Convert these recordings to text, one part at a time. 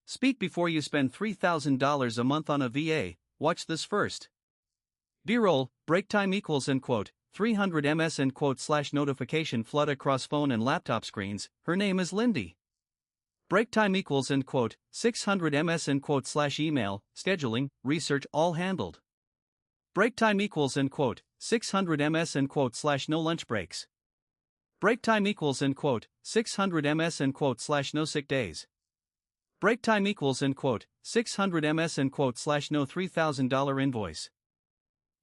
Speak before you spend $3,000 a month on a VA, watch this first. B-roll, break time equals end quote, 300 ms end quote / notification flood across phone and laptop screens, her name is Lindy. Break time equals end quote, 600 ms end quote / email, scheduling, research all handled. Break time equals end quote, 600 ms end quote / no lunch breaks. Break time equals end quote, 600 ms end quote / no sick days. Break time equals end quote, 600 ms end quote / no $3,000 invoice.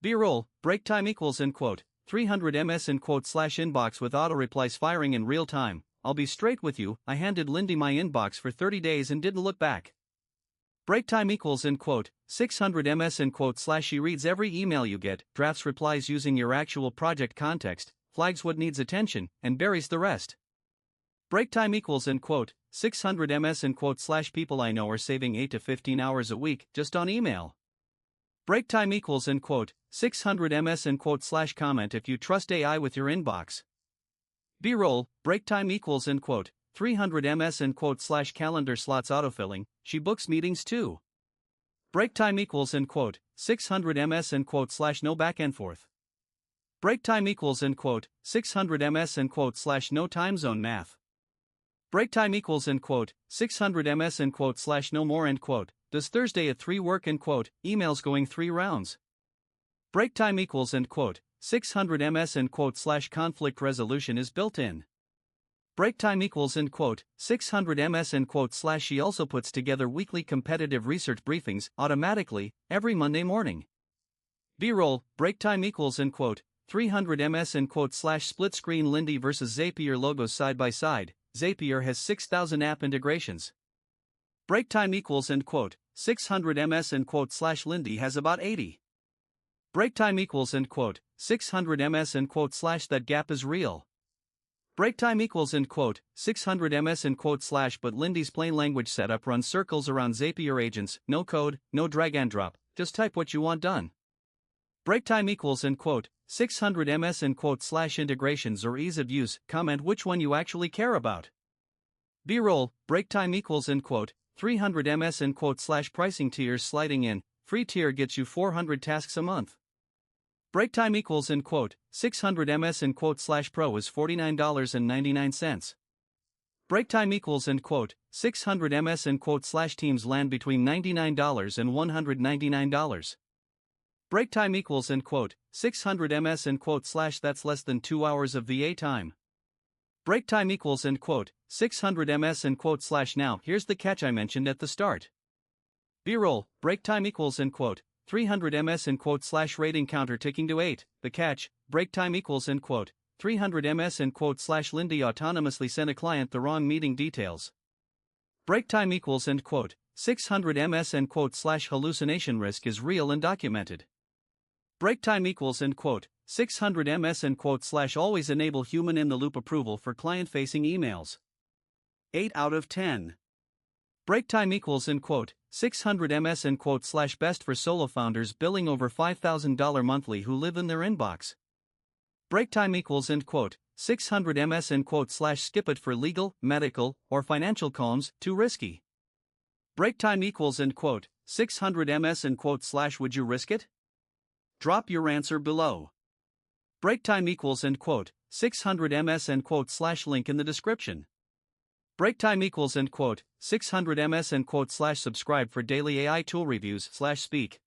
B-roll, break time equals end quote, 300 ms end quote / inbox with auto replies firing in real time. I'll be straight with you, I handed Lindy my inbox for 30 days and didn't look back. Break time equals end quote, 600 ms end quote / she reads every email you get, drafts replies using your actual project context, flags what needs attention, and buries the rest. Break time equals end quote, 600 ms end quote / people I know are saving 8 to 15 hours a week just on email. Break time equals end quote, 600 ms end quote / comment if you trust AI with your inbox. B-roll, break time equals end quote, 300 ms end quote / calendar slots autofilling, she books meetings too. Break time equals end quote, 600 ms end quote / no back and forth. Break time equals end quote, 600 ms end quote / no time zone math. Break time equals end quote, 600 ms end quote / no more end quote, does Thursday at 3 work end quote, emails going 3 rounds. Break time equals end quote, 600 ms end quote / conflict resolution is built in. Break time equals end quote, 600 ms end quote / she also puts together weekly competitive research briefings automatically every Monday morning. B-roll, break time equals end quote, 300 ms end quote / split screen Lindy versus Zapier logos side by side. Zapier has 6,000 app integrations. Break time equals end quote, 600 ms end quote / Lindy has about 80. Break time equals end quote, 600 ms end quote / that gap is real. Break time equals end quote, 600 ms end quote / but Lindy's plain language setup runs circles around Zapier agents, no code, no drag and drop, just type what you want done. Break time equals end quote, 600 ms end quote / integrations or ease of use, comment which one you actually care about. B-roll, break time equals end quote, 300 ms end quote / pricing tiers sliding in, free tier gets you 400 tasks a month. Break time equals end quote, 600 ms end quote / pro is $49.99. Break time equals end quote, 600 ms end quote / teams land between $99 and $199. Break time equals end quote, 600 ms end quote / that's less than 2 hours of VA time. Break time equals end quote, 600 ms end quote / now here's the catch I mentioned at the start. B-roll, break time equals end quote, 300 ms end quote / rating counter ticking to 8, the catch, break time equals end quote, 300 ms end quote / Lindy autonomously sent a client the wrong meeting details. Break time equals end quote, 600 ms end quote / hallucination risk is real and documented. Break time equals end quote, 600 ms end quote / always enable human in the loop approval for client-facing emails. 8 out of 10. Break time equals end quote, 600 ms end quote / best for solo founders billing over $5,000 monthly who live in their inbox. Break time equals end quote, 600 ms end quote / skip it for legal, medical, or financial columns, too risky. Break time equals end quote, 600 ms end quote / would you risk it? Drop your answer below. Break time equals end quote, 600 ms end quote / link in the description. Break time equals end quote, 600 ms end quote / subscribe for daily AI tool reviews / speak.